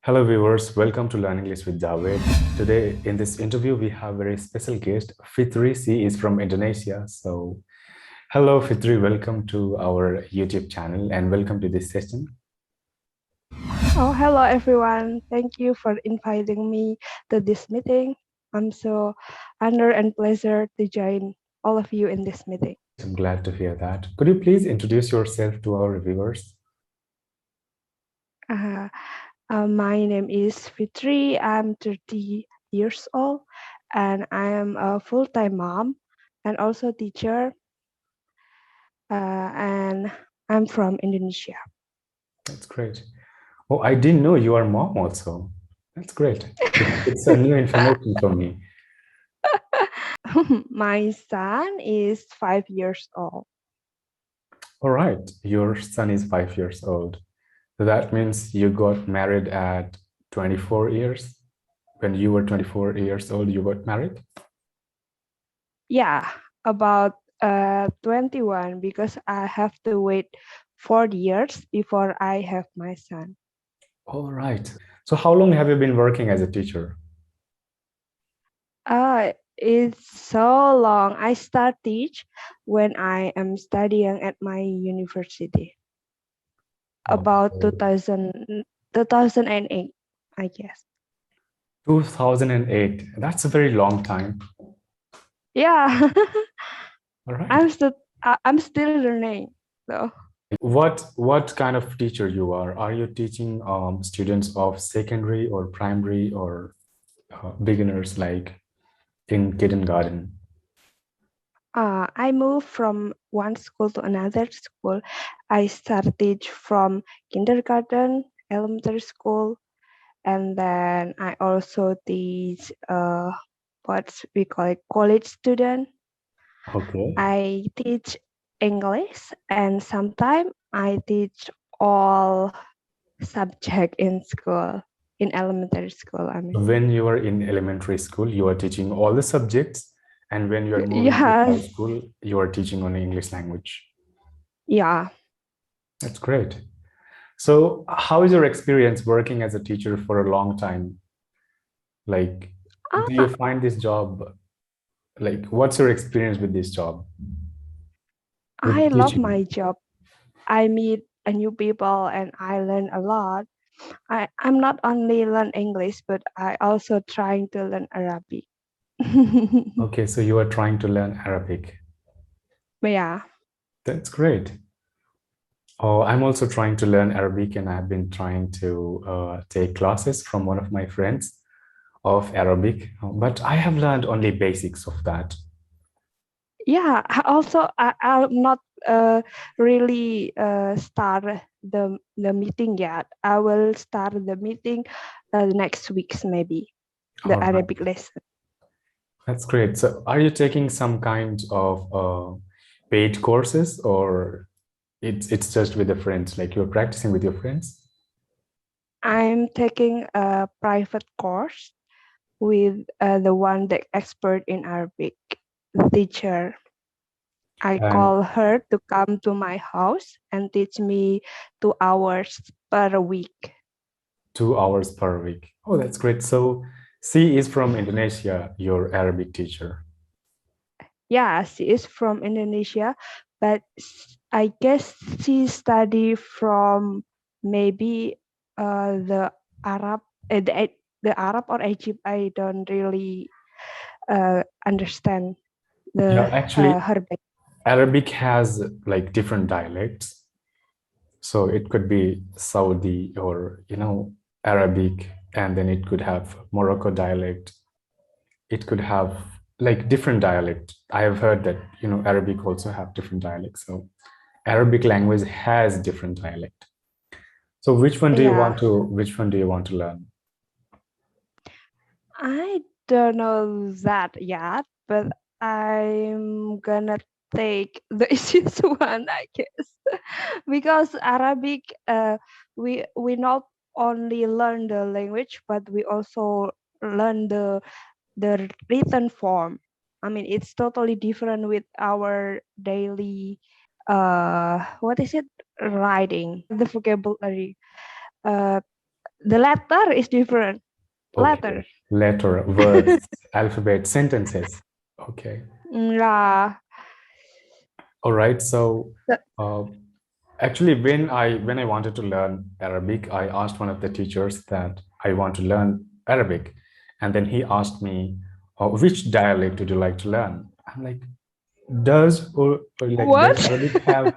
Hello viewers, welcome to Learn English with Javed. Today in this interview we have a very special guest. Fitri C is from Indonesia. So hello Fitri, welcome to our YouTube channel and welcome to this session. Oh, hello everyone. Thank you for inviting me to this meeting. I'm so honored and pleasure to join all of you in this meeting. I'm glad to hear that. Could you please introduce yourself to our viewers? Uh, my name is Fitri. I'm 30 years old and I am a full-time mom and also teacher. And I'm from Indonesia. That's great. Oh, I didn't know you are mom also. That's great. It's a new information for me. My son is 5 years old. All right, your son is 5 years old. So that means you got married at 24 years. When you were 24 years old, you got married? Yeah, about 21 because I have to wait 4 years before I have my son. All right. So how long have you been working as a teacher? It's so long. I start teach when I am studying at my university. About Okay. 2008, I guess. 2008. That's a very long time. Yeah, All right. I'm still learning. So What kind of teacher you are? Are you teaching students of secondary or primary or beginners like in kindergarten? I moved from one school to another school. I started from kindergarten, elementary school, and then I also teach what we call it college student. Okay. I teach English, and sometimes I teach all subject in school, in elementary school. I mean, When you are in elementary school, you are teaching all the subjects, and when you are moving to high yes, school, you are teaching only English language. yeah. That's great. So, how is your experience working as a teacher for a long time? Like, do you Ah, find this job, like, what's your experience with this job, I with love teaching? my job. I meet a new people and I learn a lot. I'm not only learn English, but I also trying to learn Arabic. Okay, so you are trying to learn Arabic. Yeah. That's great. Oh, I'm also trying to learn Arabic, and I've been trying to take classes from one of my friends of Arabic, but I have learned only basics of that. Yeah. I'll not really start the meeting yet. I will start the meeting next weeks maybe the All right, Arabic lesson. that's great. So, are you taking some kind of paid courses, or it's just with the friends, like you're practicing with your friends? I'm taking a private course with the one that expert in Arabic, the teacher. I And call her to come to my house and teach me 2 hours per week. 2 hours per week. Oh, that's great. So, C is from Indonesia, your Arabic teacher. Yeah, she is from Indonesia, but I guess she study from maybe the Arab, the Arab or Egypt. I don't really understand Yeah, the actually, her. Arabic has like different dialects. So it could be Saudi or, Arabic, and then it could have Morocco dialect. It could have like different dialect. I have heard that, Arabic also have different dialects. So Arabic language has different dialect. So Yeah, which one do you want to learn? I don't know that yet, but I'm gonna take the easiest one, I guess, because Arabic, we not only learn the language, but we also learn the written form. I mean, it's totally different with our daily, what is it, writing, the vocabulary. Uh, The letter is different. Okay. Letter. Letter, words, alphabet, sentences. Okay. Yeah. All right. So The- uh, actually, when I wanted to learn Arabic, I asked one of the teachers that I want to learn Arabic, and then he asked me, which dialect would you like to learn? I'm like, does What? Arabic have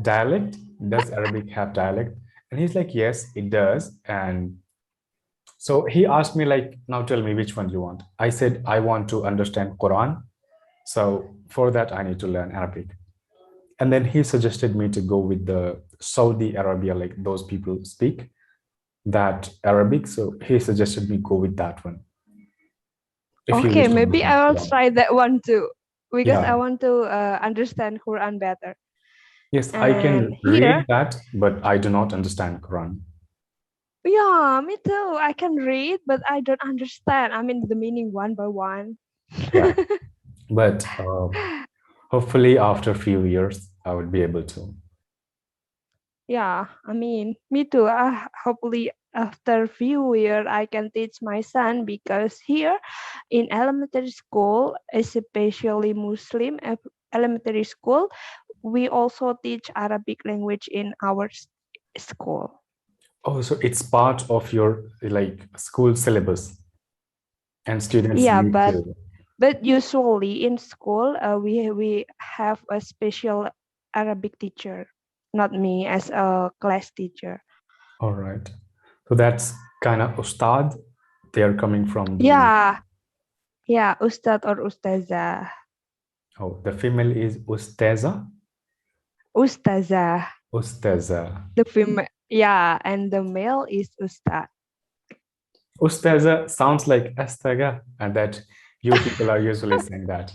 dialect? Does Arabic have dialect? And he's like, yes, it does. And so he asked me like, now tell me which one you want. I said I want to understand Quran. So for that I need to learn Arabic. And then he suggested me to go with the Saudi Arabia, like those people speak that Arabic. So he suggested me go with that one if you Okay, wish to maybe understand I will Quran. try that one too because I Yeah. want to understand Quran better. Yes, I And can here, read that, but I do not understand Quran. yeah, me too. I can read, but I don't understand. I mean the meaning one by one. Yeah. But hopefully after a few years, I would be able to. Yeah, I mean, me too. Hopefully, after few years, I can teach my son because here in elementary school, especially Muslim elementary school, we also teach Arabic language in our school. Oh, so it's part of your like school syllabus and students Yeah, need to. but usually in school, we have a special Arabic teacher, not me as a class teacher. All right. So that's kind of ustad. They are coming from the, Yeah, yeah, Ustad or Ustazah. oh, the female is ustaza. Ustazah. Ustaza. The female, yeah, and the male is Ustad. Ustaza sounds like astaga, and that you people are usually saying that.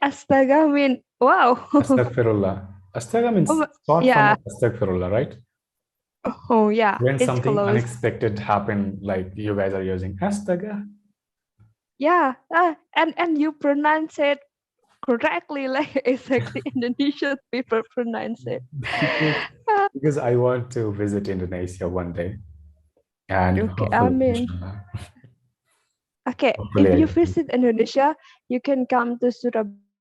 Astaga mean wow. Astaghfirullah. Astaga Oh, means short form yeah. of astaghfirullah, right? Oh yeah, When it's something close. unexpected happen, like you guys are using astaga. Yeah, and you pronounce it correctly, like exactly Indonesian people pronounce it. because Ah, because I want to visit Indonesia one day, and okay, I hopefully, mean, inshallah, okay, hopefully if I you can. visit Indonesia, you can come to Surabaya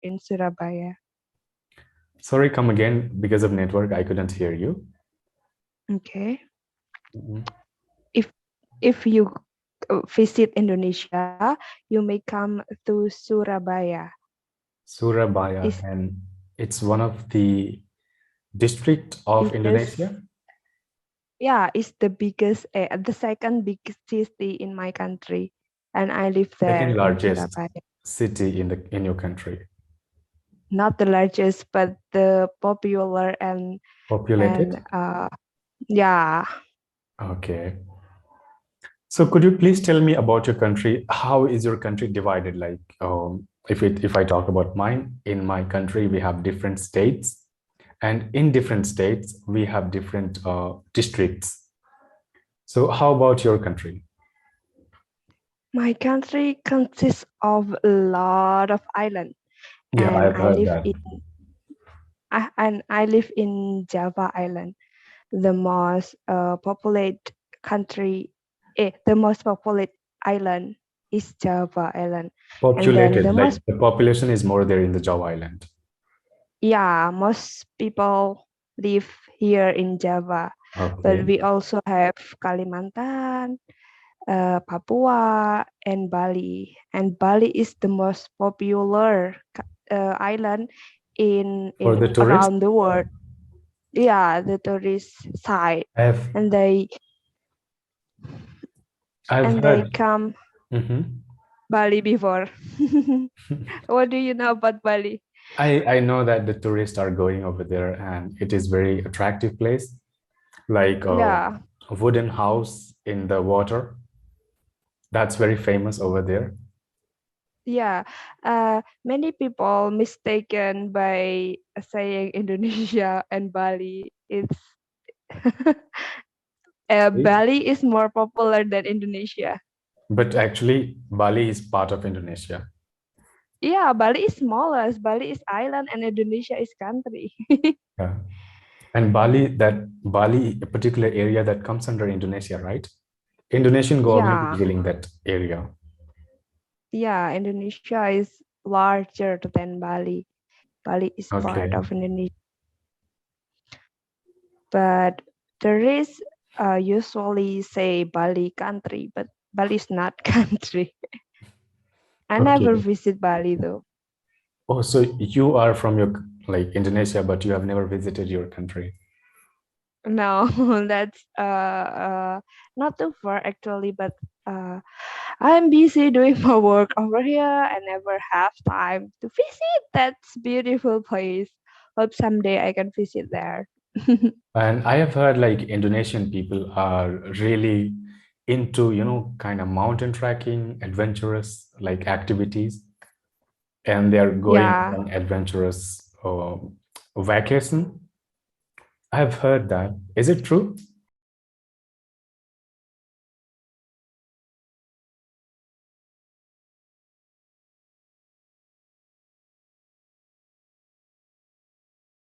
in Surabaya. Sorry, come again because of network. I couldn't hear you. Okay, Mhm. if if you visit Indonesia, you may come to Surabaya. Surabaya, Is and it's one of the district of biggest, Indonesia, yeah, it's the second biggest city in my country, and I live there second in largest Surabaya. city in your country. Not the largest, but the popular and Populated? yeah. Okay. So could you please tell me about your country? How is your country divided? Like, if I talk about mine, in my country we have different states, and in different states we have different districts. So how about your country? My country consists of a lot of islands, Yeah, and I've heard that. I live in Java Island, the most populated country. The most populated island is Java Island, and then Populated, the like most, the population is more there in the Java Island. yeah, most people live here in Java, but Okay. we also have Kalimantan, Papua, and Bali. And Bali is the most popular island For in the tourists, around the world. Yeah, the tourist side, I've and they I've and they heard. come Mhm. Bali before. What do you know about Bali? I know that the tourists are going over there, and it is very attractive place, like Yeah, a wooden house in the water. That's very famous over there. yeah. Many people mistaken by saying Indonesia and Bali. It's Bali is more popular than Indonesia. But actually, Bali is part of Indonesia. Yeah, Bali is smallest. Bali is island and Indonesia is country. Yeah. And Bali, a particular area that comes under Indonesia, right? Indonesian government is Yeah, ruling that area. yeah, Indonesia is larger than Bali. Bali is part Okay. of Indonesia, but tourists usually say Bali country, but Bali is not country. I never Okay. visit Bali though. Oh, so you are from your like Indonesia, but you have never visited your country. No, that's not too far actually, but uh I'm busy doing my work over here. I never have time to visit that beautiful place. Hope someday I can visit there. And I have heard like Indonesian people are really into, kind of mountain trekking, adventurous like activities, and they're going Yeah, on adventurous vacation. I have heard that. Is it true?